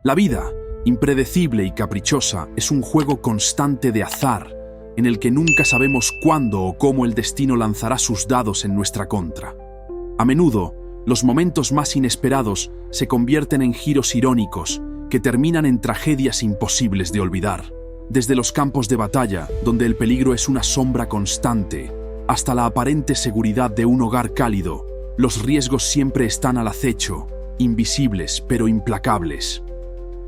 La vida, impredecible y caprichosa, es un juego constante de azar, en el que nunca sabemos cuándo o cómo el destino lanzará sus dados en nuestra contra. A menudo, los momentos más inesperados se convierten en giros irónicos que terminan en tragedias imposibles de olvidar. Desde los campos de batalla, donde el peligro es una sombra constante, hasta la aparente seguridad de un hogar cálido, los riesgos siempre están al acecho, invisibles pero implacables.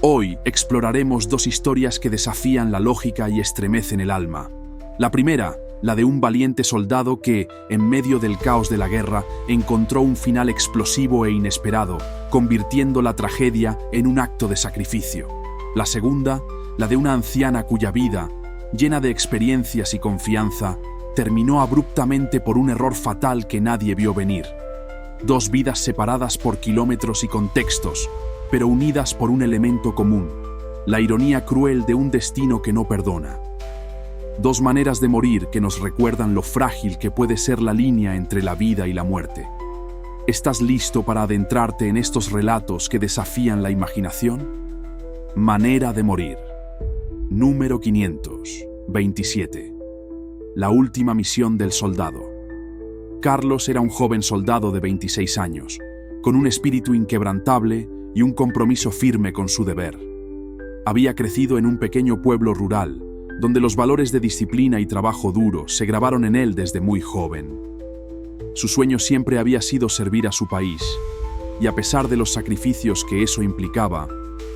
Hoy exploraremos dos historias que desafían la lógica y estremecen el alma. La primera, la de un valiente soldado que, en medio del caos de la guerra, encontró un final explosivo e inesperado, convirtiendo la tragedia en un acto de sacrificio. La segunda, la de una anciana cuya vida, llena de experiencias y confianza, terminó abruptamente por un error fatal que nadie vio venir. Dos vidas separadas por kilómetros y contextos, pero unidas por un elemento común, la ironía cruel de un destino que no perdona. Dos maneras de morir que nos recuerdan lo frágil que puede ser la línea entre la vida y la muerte. ¿Estás listo para adentrarte en estos relatos que desafían la imaginación? Manera de morir. Número 527. La última misión del soldado. Carlos era un joven soldado de 26 años, con un espíritu inquebrantable y un compromiso firme con su deber. Había crecido en un pequeño pueblo rural, donde los valores de disciplina y trabajo duro se grabaron en él desde muy joven. Su sueño siempre había sido servir a su país, y a pesar de los sacrificios que eso implicaba,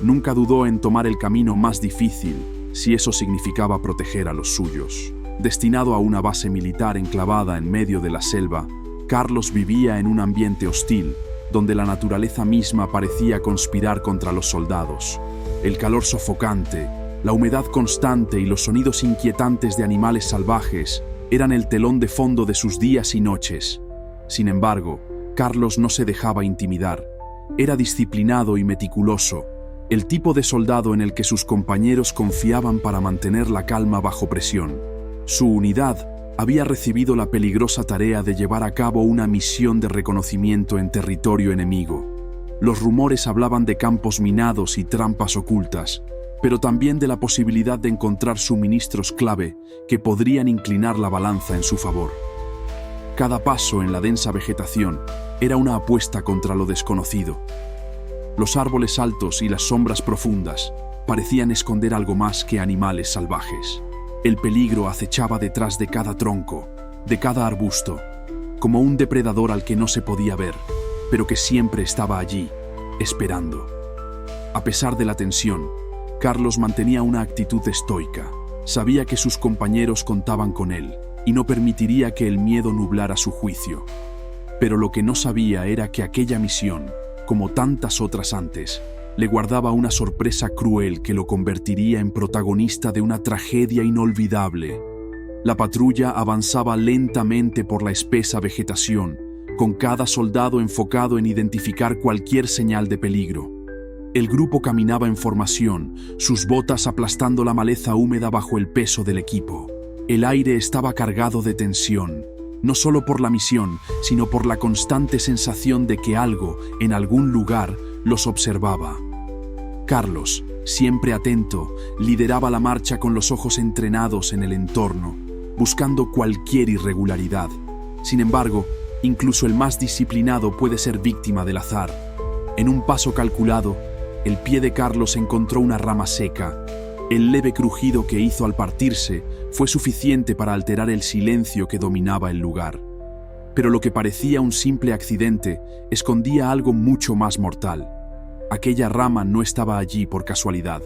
nunca dudó en tomar el camino más difícil si eso significaba proteger a los suyos. Destinado a una base militar enclavada en medio de la selva, Carlos vivía en un ambiente hostil, donde la naturaleza misma parecía conspirar contra los soldados. El calor sofocante, la humedad constante y los sonidos inquietantes de animales salvajes eran el telón de fondo de sus días y noches. Sin embargo, Carlos no se dejaba intimidar. Era disciplinado y meticuloso, el tipo de soldado en el que sus compañeros confiaban para mantener la calma bajo presión. Su unidad había recibido la peligrosa tarea de llevar a cabo una misión de reconocimiento en territorio enemigo. Los rumores hablaban de campos minados y trampas ocultas, pero también de la posibilidad de encontrar suministros clave que podrían inclinar la balanza en su favor. Cada paso en la densa vegetación era una apuesta contra lo desconocido. Los árboles altos y las sombras profundas parecían esconder algo más que animales salvajes. El peligro acechaba detrás de cada tronco, de cada arbusto, como un depredador al que no se podía ver, pero que siempre estaba allí, esperando. A pesar de la tensión, Carlos mantenía una actitud estoica. Sabía que sus compañeros contaban con él y no permitiría que el miedo nublara su juicio. Pero lo que no sabía era que aquella misión, como tantas otras antes, le guardaba una sorpresa cruel que lo convertiría en protagonista de una tragedia inolvidable. La patrulla avanzaba lentamente por la espesa vegetación, con cada soldado enfocado en identificar cualquier señal de peligro. El grupo caminaba en formación, sus botas aplastando la maleza húmeda bajo el peso del equipo. El aire estaba cargado de tensión, no solo por la misión, sino por la constante sensación de que algo, en algún lugar, los observaba. Carlos, siempre atento, lideraba la marcha con los ojos entrenados en el entorno, buscando cualquier irregularidad. Sin embargo, incluso el más disciplinado puede ser víctima del azar. En un paso calculado, el pie de Carlos encontró una rama seca. El leve crujido que hizo al partirse fue suficiente para alterar el silencio que dominaba el lugar. Pero lo que parecía un simple accidente escondía algo mucho más mortal. Aquella rama no estaba allí por casualidad.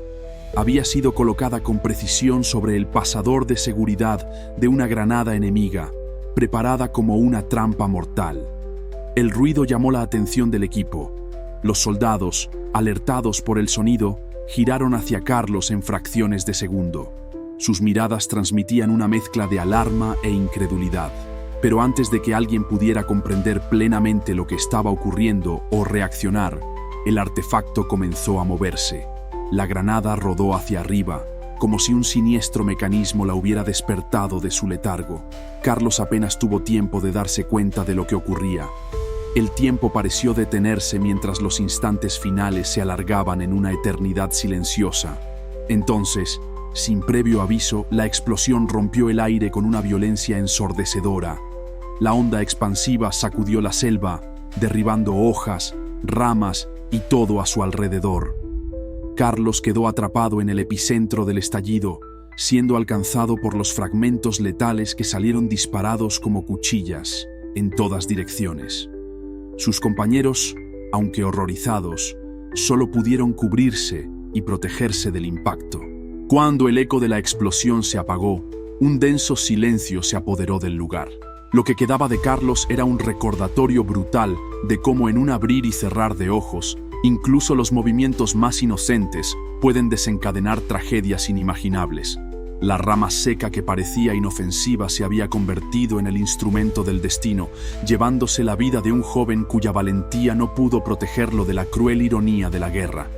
Había sido colocada con precisión sobre el pasador de seguridad de una granada enemiga, preparada como una trampa mortal. El ruido llamó la atención del equipo. Los soldados, alertados por el sonido, giraron hacia Carlos en fracciones de segundo. Sus miradas transmitían una mezcla de alarma e incredulidad. Pero antes de que alguien pudiera comprender plenamente lo que estaba ocurriendo o reaccionar, el artefacto comenzó a moverse. La granada rodó hacia arriba, como si un siniestro mecanismo la hubiera despertado de su letargo. Carlos apenas tuvo tiempo de darse cuenta de lo que ocurría. El tiempo pareció detenerse mientras los instantes finales se alargaban en una eternidad silenciosa. Entonces, sin previo aviso, la explosión rompió el aire con una violencia ensordecedora. La onda expansiva sacudió la selva, derribando hojas, ramas y todo a su alrededor. Carlos quedó atrapado en el epicentro del estallido, siendo alcanzado por los fragmentos letales que salieron disparados como cuchillas en todas direcciones. Sus compañeros, aunque horrorizados, solo pudieron cubrirse y protegerse del impacto. Cuando el eco de la explosión se apagó, un denso silencio se apoderó del lugar. Lo que quedaba de Carlos era un recordatorio brutal de cómo en un abrir y cerrar de ojos, incluso los movimientos más inocentes pueden desencadenar tragedias inimaginables. La rama seca que parecía inofensiva se había convertido en el instrumento del destino, llevándose la vida de un joven cuya valentía no pudo protegerlo de la cruel ironía de la guerra.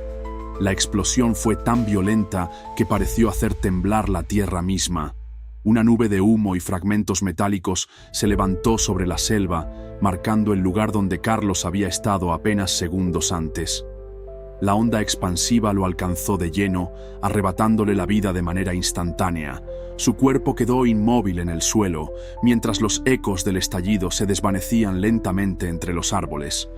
La explosión fue tan violenta que pareció hacer temblar la tierra misma. Una nube de humo y fragmentos metálicos se levantó sobre la selva, marcando el lugar donde Carlos había estado apenas segundos antes. La onda expansiva lo alcanzó de lleno, arrebatándole la vida de manera instantánea. Su cuerpo quedó inmóvil en el suelo, mientras los ecos del estallido se desvanecían lentamente entre los árboles.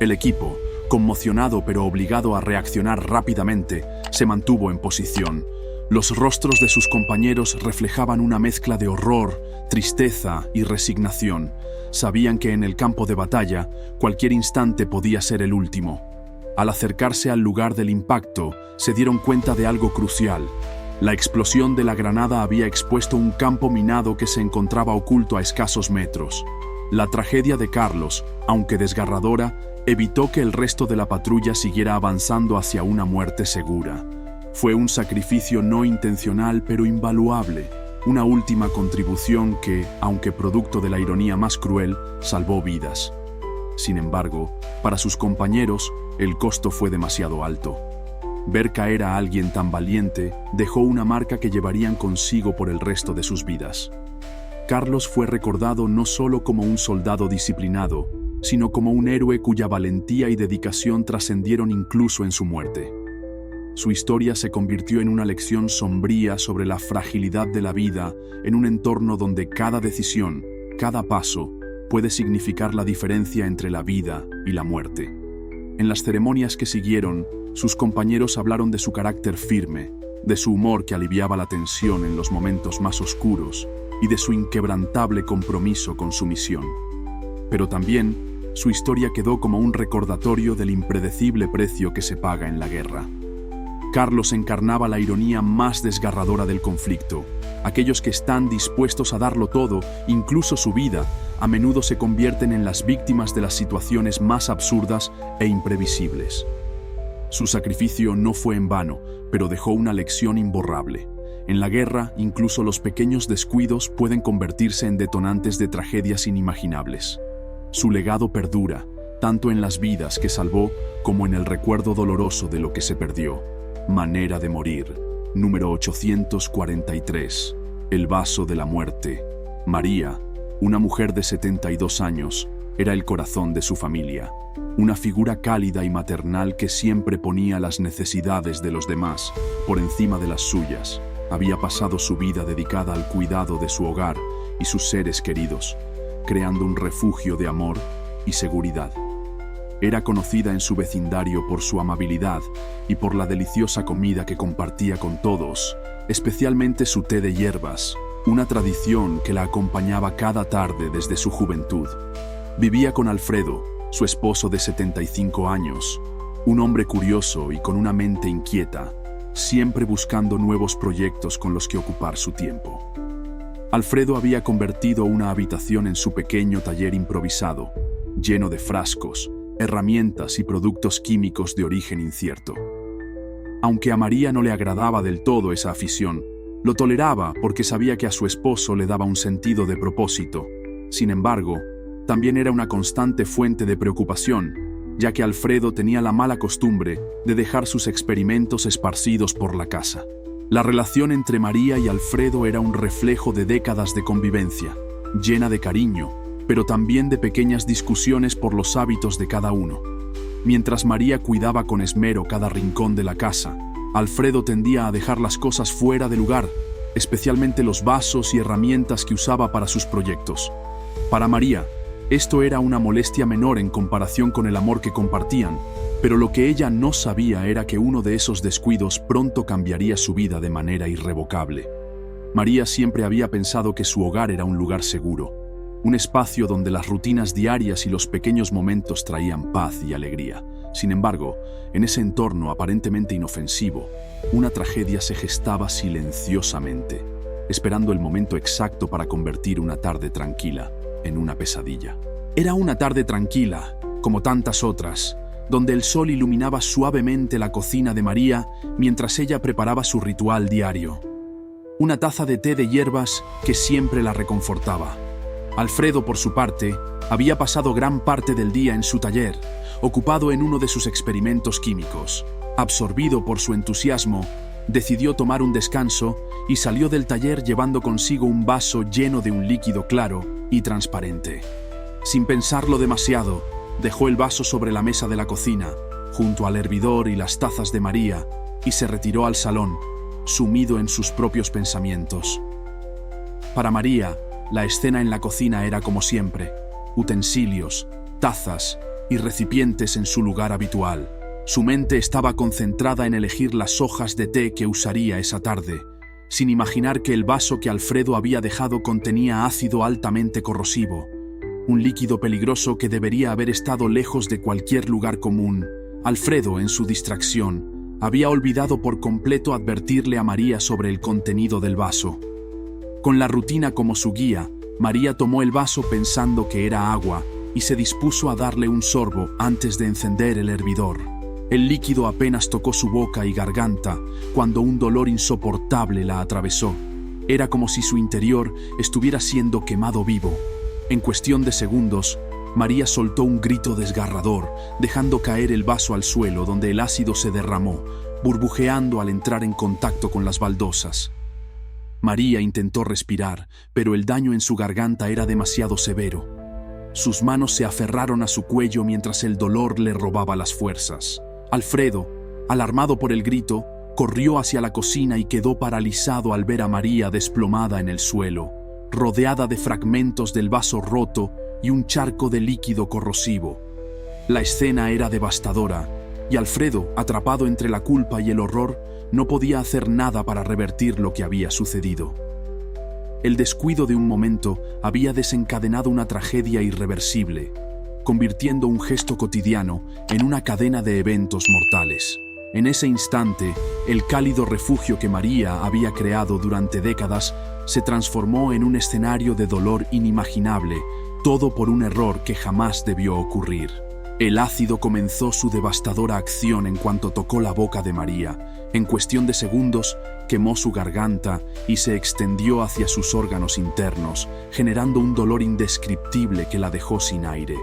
El equipo, conmocionado pero obligado a reaccionar rápidamente, se mantuvo en posición. Los rostros de sus compañeros reflejaban una mezcla de horror, tristeza y resignación. Sabían que en el campo de batalla, cualquier instante podía ser el último. Al acercarse al lugar del impacto, se dieron cuenta de algo crucial. La explosión de la granada había expuesto un campo minado que se encontraba oculto a escasos metros. La tragedia de Carlos, aunque desgarradora, evitó que el resto de la patrulla siguiera avanzando hacia una muerte segura. Fue un sacrificio no intencional pero invaluable, una última contribución que, aunque producto de la ironía más cruel, salvó vidas. Sin embargo, para sus compañeros, el costo fue demasiado alto. Ver caer a alguien tan valiente dejó una marca que llevarían consigo por el resto de sus vidas. Carlos fue recordado no solo como un soldado disciplinado, sino como un héroe cuya valentía y dedicación trascendieron incluso en su muerte. Su historia se convirtió en una lección sombría sobre la fragilidad de la vida en un entorno donde cada decisión, cada paso, puede significar la diferencia entre la vida y la muerte. En las ceremonias que siguieron, sus compañeros hablaron de su carácter firme, de su humor que aliviaba la tensión en los momentos más oscuros y de su inquebrantable compromiso con su misión. Pero también, su historia quedó como un recordatorio del impredecible precio que se paga en la guerra. Carlos encarnaba la ironía más desgarradora del conflicto. Aquellos que están dispuestos a darlo todo, incluso su vida, a menudo se convierten en las víctimas de las situaciones más absurdas e imprevisibles. Su sacrificio no fue en vano, pero dejó una lección imborrable. En la guerra, incluso los pequeños descuidos pueden convertirse en detonantes de tragedias inimaginables. Su legado perdura, tanto en las vidas que salvó como en el recuerdo doloroso de lo que se perdió. Manera de morir. Número 843. El vaso de la muerte. María, una mujer de 72 años, era el corazón de su familia. Una figura cálida y maternal que siempre ponía las necesidades de los demás por encima de las suyas. Había pasado su vida dedicada al cuidado de su hogar y sus seres queridos, creando un refugio de amor y seguridad. Era conocida en su vecindario por su amabilidad y por la deliciosa comida que compartía con todos, especialmente su té de hierbas, una tradición que la acompañaba cada tarde desde su juventud. Vivía con Alfredo, su esposo de 75 años, un hombre curioso y con una mente inquieta, siempre buscando nuevos proyectos con los que ocupar su tiempo. Alfredo había convertido una habitación en su pequeño taller improvisado, lleno de frascos, herramientas y productos químicos de origen incierto. Aunque a María no le agradaba del todo esa afición, lo toleraba porque sabía que a su esposo le daba un sentido de propósito. Sin embargo, también era una constante fuente de preocupación, ya que Alfredo tenía la mala costumbre de dejar sus experimentos esparcidos por la casa. La relación entre María y Alfredo era un reflejo de décadas de convivencia, llena de cariño, pero también de pequeñas discusiones por los hábitos de cada uno. Mientras María cuidaba con esmero cada rincón de la casa, Alfredo tendía a dejar las cosas fuera de lugar, especialmente los vasos y herramientas que usaba para sus proyectos. Para María, esto era una molestia menor en comparación con el amor que compartían, pero lo que ella no sabía era que uno de esos descuidos pronto cambiaría su vida de manera irrevocable. María siempre había pensado que su hogar era un lugar seguro, un espacio donde las rutinas diarias y los pequeños momentos traían paz y alegría. Sin embargo, en ese entorno aparentemente inofensivo, una tragedia se gestaba silenciosamente, esperando el momento exacto para convertir una tarde tranquila en una pesadilla. Era una tarde tranquila, como tantas otras, donde el sol iluminaba suavemente la cocina de María mientras ella preparaba su ritual diario. Una taza de té de hierbas que siempre la reconfortaba. Alfredo, por su parte, había pasado gran parte del día en su taller, ocupado en uno de sus experimentos químicos. Absorbido por su entusiasmo, decidió tomar un descanso y salió del taller llevando consigo un vaso lleno de un líquido claro y transparente. Sin pensarlo demasiado, dejó el vaso sobre la mesa de la cocina, junto al hervidor y las tazas de María, y se retiró al salón, sumido en sus propios pensamientos. Para María, la escena en la cocina era como siempre: utensilios, tazas y recipientes en su lugar habitual. Su mente estaba concentrada en elegir las hojas de té que usaría esa tarde, sin imaginar que el vaso que Alfredo había dejado contenía ácido altamente corrosivo, un líquido peligroso que debería haber estado lejos de cualquier lugar común. Alfredo, en su distracción, había olvidado por completo advertirle a María sobre el contenido del vaso. Con la rutina como su guía, María tomó el vaso pensando que era agua y se dispuso a darle un sorbo antes de encender el hervidor. El líquido apenas tocó su boca y garganta cuando un dolor insoportable la atravesó. Era como si su interior estuviera siendo quemado vivo. En cuestión de segundos, María soltó un grito desgarrador, dejando caer el vaso al suelo donde el ácido se derramó, burbujeando al entrar en contacto con las baldosas. María intentó respirar, pero el daño en su garganta era demasiado severo. Sus manos se aferraron a su cuello mientras el dolor le robaba las fuerzas. Alfredo, alarmado por el grito, corrió hacia la cocina y quedó paralizado al ver a María desplomada en el suelo, rodeada de fragmentos del vaso roto y un charco de líquido corrosivo. La escena era devastadora, y Alfredo, atrapado entre la culpa y el horror, no podía hacer nada para revertir lo que había sucedido. El descuido de un momento había desencadenado una tragedia irreversible, convirtiendo un gesto cotidiano en una cadena de eventos mortales. En ese instante, el cálido refugio que María había creado durante décadas se transformó en un escenario de dolor inimaginable, todo por un error que jamás debió ocurrir. El ácido comenzó su devastadora acción en cuanto tocó la boca de María. En cuestión de segundos, quemó su garganta y se extendió hacia sus órganos internos, generando un dolor indescriptible que la dejó sin aire.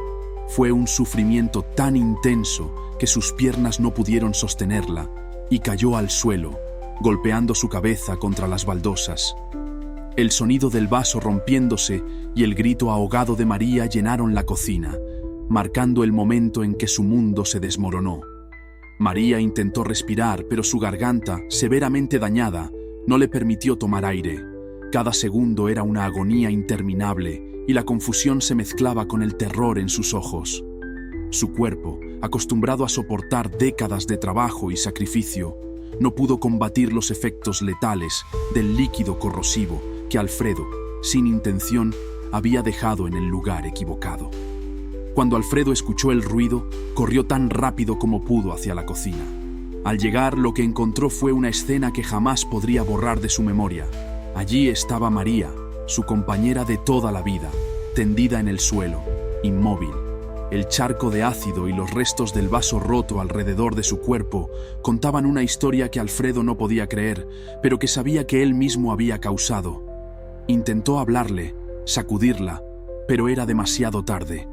Fue un sufrimiento tan intenso que sus piernas no pudieron sostenerla y cayó al suelo, golpeando su cabeza contra las baldosas. El sonido del vaso rompiéndose y el grito ahogado de María llenaron la cocina, marcando el momento en que su mundo se desmoronó. María intentó respirar, pero su garganta, severamente dañada, no le permitió tomar aire. Cada segundo era una agonía interminable y la confusión se mezclaba con el terror en sus ojos. Su cuerpo, acostumbrado a soportar décadas de trabajo y sacrificio, no pudo combatir los efectos letales del líquido corrosivo que Alfredo, sin intención, había dejado en el lugar equivocado. Cuando Alfredo escuchó el ruido, corrió tan rápido como pudo hacia la cocina. Al llegar, lo que encontró fue una escena que jamás podría borrar de su memoria. Allí estaba María, su compañera de toda la vida, tendida en el suelo, inmóvil. El charco de ácido y los restos del vaso roto alrededor de su cuerpo contaban una historia que Alfredo no podía creer, pero que sabía que él mismo había causado. Intentó hablarle, sacudirla, pero era demasiado tarde.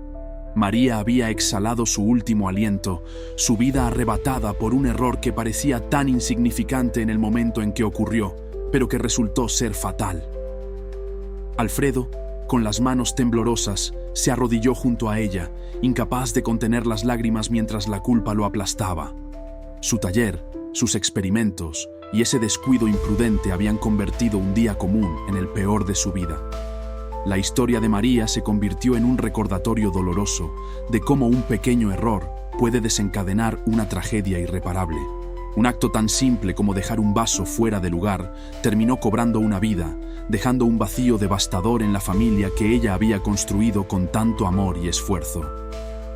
María había exhalado su último aliento, su vida arrebatada por un error que parecía tan insignificante en el momento en que ocurrió, pero que resultó ser fatal. Alfredo, con las manos temblorosas, se arrodilló junto a ella, incapaz de contener las lágrimas mientras la culpa lo aplastaba. Su taller, sus experimentos y ese descuido imprudente habían convertido un día común en el peor de su vida. La historia de María se convirtió en un recordatorio doloroso de cómo un pequeño error puede desencadenar una tragedia irreparable. Un acto tan simple como dejar un vaso fuera de lugar terminó cobrando una vida, dejando un vacío devastador en la familia que ella había construido con tanto amor y esfuerzo.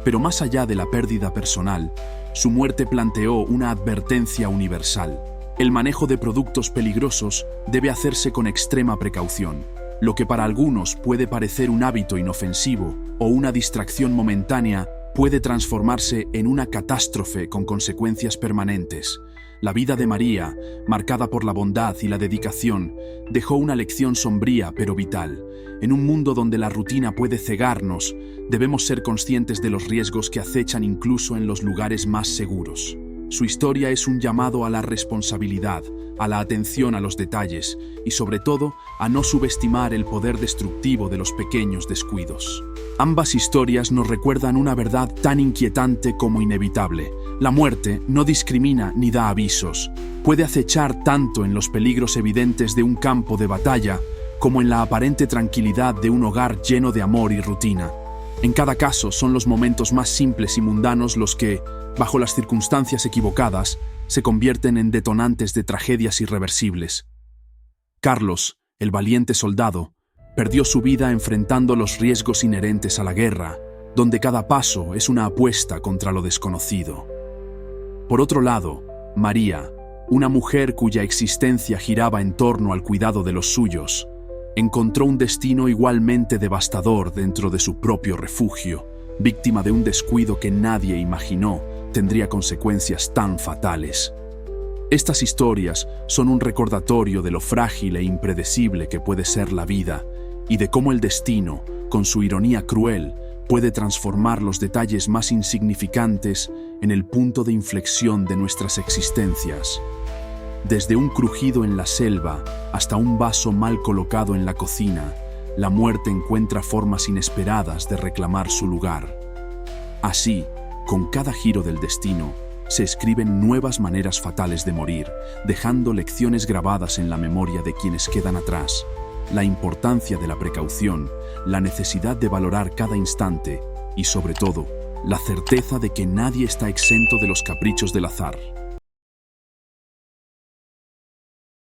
Pero más allá de la pérdida personal, su muerte planteó una advertencia universal. El manejo de productos peligrosos debe hacerse con extrema precaución. Lo que para algunos puede parecer un hábito inofensivo o una distracción momentánea puede transformarse en una catástrofe con consecuencias permanentes. La vida de María, marcada por la bondad y la dedicación, dejó una lección sombría pero vital. En un mundo donde la rutina puede cegarnos, debemos ser conscientes de los riesgos que acechan incluso en los lugares más seguros. Su historia es un llamado a la responsabilidad, a la atención a los detalles y, sobre todo, a no subestimar el poder destructivo de los pequeños descuidos. Ambas historias nos recuerdan una verdad tan inquietante como inevitable. La muerte no discrimina ni da avisos. Puede acechar tanto en los peligros evidentes de un campo de batalla como en la aparente tranquilidad de un hogar lleno de amor y rutina. En cada caso son los momentos más simples y mundanos los que, bajo las circunstancias equivocadas, se convierten en detonantes de tragedias irreversibles. Carlos, el valiente soldado, perdió su vida enfrentando los riesgos inherentes a la guerra, donde cada paso es una apuesta contra lo desconocido. Por otro lado, María, una mujer cuya existencia giraba en torno al cuidado de los suyos, encontró un destino igualmente devastador dentro de su propio refugio, víctima de un descuido que nadie imaginó tendría consecuencias tan fatales. Estas historias son un recordatorio de lo frágil e impredecible que puede ser la vida y de cómo el destino, con su ironía cruel, puede transformar los detalles más insignificantes en el punto de inflexión de nuestras existencias. Desde un crujido en la selva hasta un vaso mal colocado en la cocina, la muerte encuentra formas inesperadas de reclamar su lugar. Así, con cada giro del destino, se escriben nuevas maneras fatales de morir, dejando lecciones grabadas en la memoria de quienes quedan atrás. La importancia de la precaución, la necesidad de valorar cada instante y, sobre todo, la certeza de que nadie está exento de los caprichos del azar.